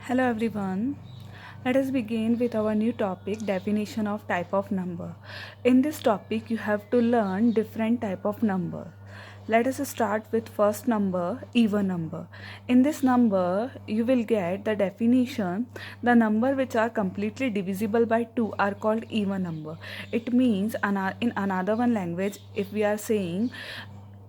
Hello everyone. Let us begin with our new topic, definition of type of number. In this topic you have to learn different type of number. Let us start with first number, even number. In this number you will get the definition. The number which are completely divisible by 2 are called even number. It means in another one language, if we are saying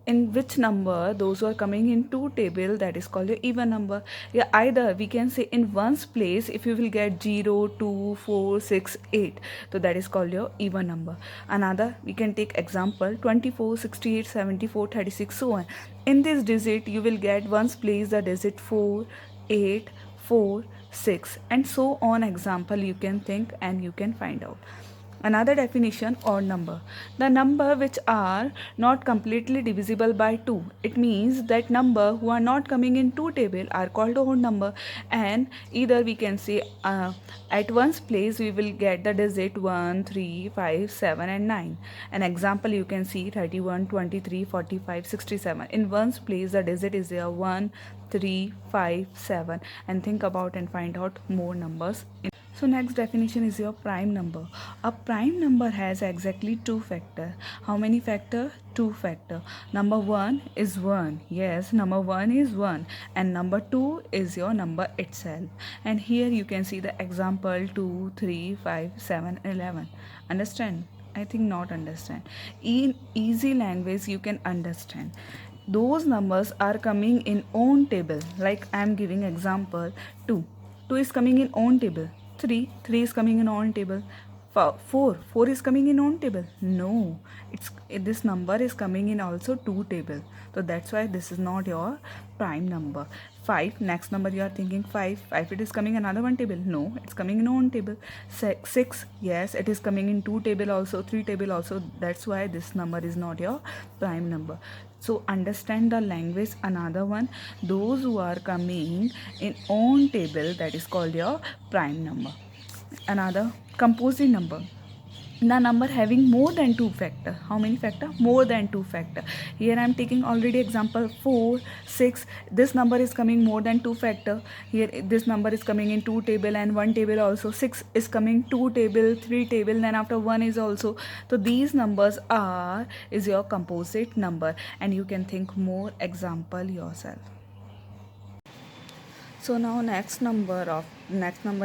in which number those who are coming in two table, that is called your even number. Yeah, either we can say in ones place, if you will get 0 2 4 6 8, so that is called your even number. Another, we can take example 24 68 74 36, so on. In this digit you will get ones place the digit 4 8 4 6, and so on. Example you can think and you can find out. Another definition, odd number. The number which are not completely divisible by 2. It means that number who are not coming in two table are called odd number, and either we can say at one's place we will get the digit 1, 3, 5, 7 and 9. An example you can see 31, 23, 45, 67. In one's place the digit is there 1, 3, 5, 7, and think about and find out more numbers. So next definition is your prime number. A prime number has exactly two factor. How many factor? Two factor. Number 1 is 1. Yes, number 1 is 1, and number 2 is your number itself. And here you can see the example 2, 3, 5, 7, 11. Understand? I think not understand. In easy language you can understand. Those numbers are coming in own table. Like I am giving example 2. 2 is coming in own table. 3 is coming in own table. 4 is coming in own table. No, it's this number is coming in also two table. So that's why this is not your prime number. 5, next number you are thinking 5 it is coming another one table. No, it's coming in own table. 6, yes, it is coming in two table also, three table also. That's why this number is not your prime number. So understand the language. Another one, those who are coming in own table, that is called your prime number. Another, composite number. The number having more than two factor. How many factor? More than two factor. Here I am taking already example 4, 6. This number is coming more than two factor. Here this number is coming in two table and one table also. 6 is coming two table, three table, then after 1 is also. So these numbers are is your composite number, and you can think more example yourself. So now next number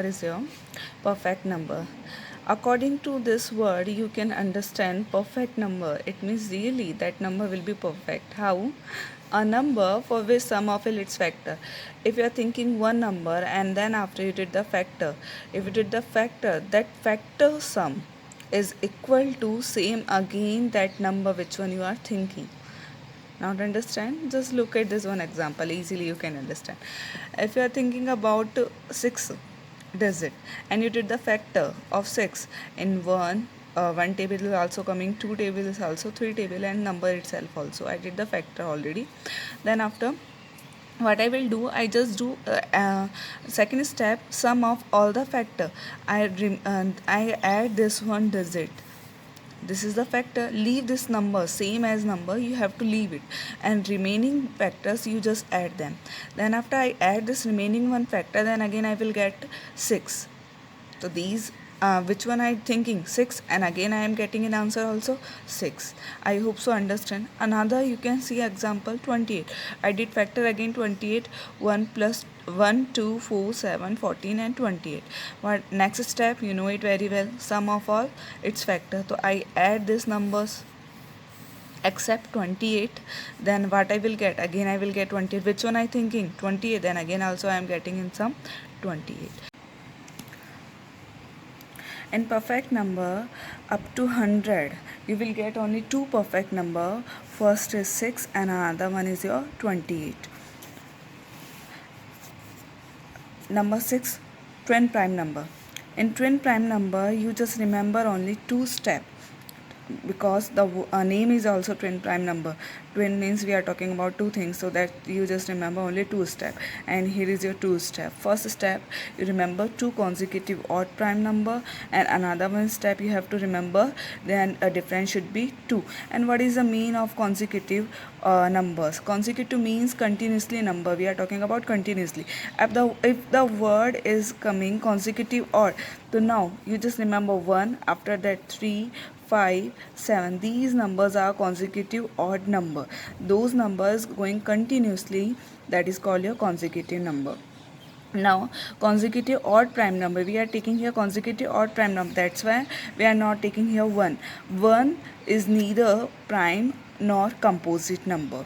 is your perfect number. According to this word, you can understand perfect number. It means really that number will be perfect. How? A number for which sum of its factor. If you are thinking one number and then after you did the factor, if you did the factor, that factor sum is equal to same again that number which one you are thinking. Now to understand, just look at this one example. Easily you can understand. If you are thinking about 6 digit and you did the factor of 6 in one table is also coming, two tables also, three table, and number itself also. I did the factor already. Then after, what I will do, I just do second step, sum of all the factor. I add this one digit. This is the factor. Leave this number same as number, you have to leave it, and remaining factors you just add them. Then after I add this remaining one factor, then again I will get 6. So these which one I thinking 6, and again I am getting an answer also 6. I hope so understand. Another, you can see example 28. I did factor again 28. 1 plus 1 2 4 7 14 and 28. What next step, you know it very well, sum of all its factor. So I add these numbers except 28, then what I will get, again I will get 28. Which one I thinking 28, then again also I am getting in sum 28. In perfect number up to 100, you will get only two perfect number. First is 6 and another one is your 28. Number 6, twin prime number. In twin prime number, you just remember only two steps. because the name is also twin prime number. Twin means we are talking about two things, so that you just remember only two step. And here is your two step. First step, you remember two consecutive odd prime number, and another one step you have to remember then a difference should be 2. And what is the mean of consecutive numbers? Consecutive means continuously number. We are talking about continuously. If the word is coming consecutive odd, so now you just remember 1, after that 3, 5, 7. These numbers are consecutive odd number. Those numbers going continuously, that is called your consecutive number. Now consecutive odd prime number, we are taking here consecutive odd prime number, that's why we are not taking here 1. 1 is neither prime nor composite number.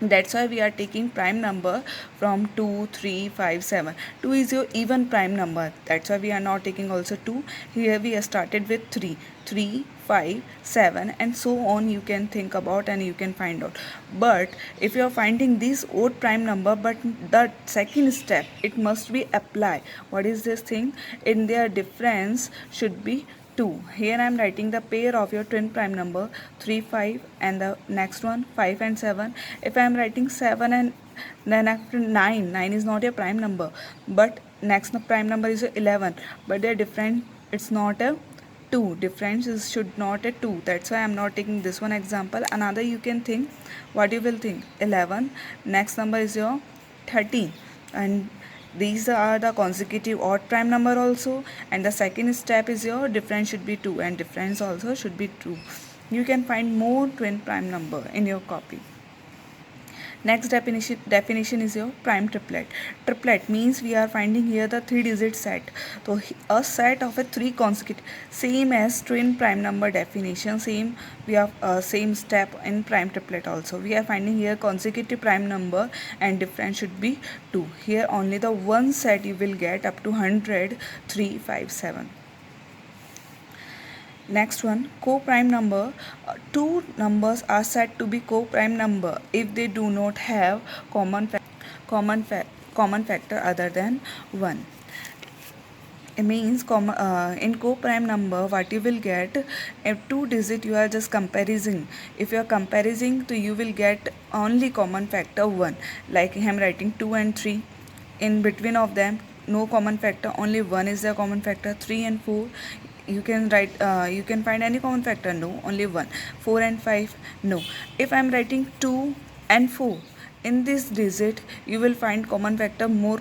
That's why we are taking prime number from 2, 3, 5, 7. 2 is your even prime number. That's why we are not taking also 2. Here we have started with 3. 3, 5, 7 and so on you can think about and you can find out. But if you are finding this odd prime number, but the second step it must be apply. What is this thing? In their difference should be 2. Here I am writing the pair of your twin prime number 3, 5 and the next one 5 and 7. If I am writing 7 and then after 9, 9 is not a prime number, but next prime number is 11, but they are different, it's not a 2. Difference is should not a 2. That's why I am not taking this one example. Another you can think, what you will think, 11, next number is your 13, and these are the consecutive odd prime number also, and the second step is your difference should be 2 and difference also should be 2. You can find more twin prime number in your copy. Next definition is your prime triplet. Triplet means we are finding here the 3-digit set. So a set of a 3 consecutive, same as twin prime number definition, same we have same step in prime triplet also. We are finding here consecutive prime number and difference should be 2. Here only the one set you will get up to 100, 3, 5, 7. Next one, co-prime number. Two numbers are said to be co-prime number if they do not have common factor other than 1. It means in co-prime number what you will get, if 2 digit you are just comparing. If you are comparing, so you will get only common factor 1. Like I am writing 2 and 3. In between of them no common factor, only 1 is the common factor. 3 and 4 you can write, you can find any common factor, no, only 1. 4 and 5, no. If I am writing 2 and 4, in this digit you will find common factor more,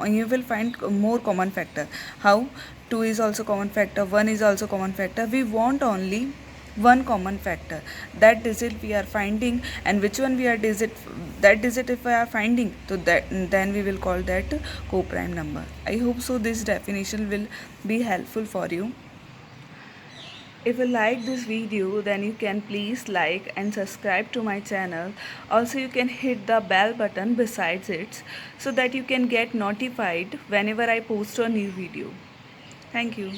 you will find more common factor. How? 2 is also common factor, 1 is also common factor. We want only one common factor, that digit we are finding, and which one we are digit, that digit if we are finding, so that then we will call that co-prime number. I hope so this definition will be helpful for you. If you like this video, then you can please like and subscribe to my channel. Also you can hit the bell button besides it, so that you can get notified whenever I post a new video. Thank you.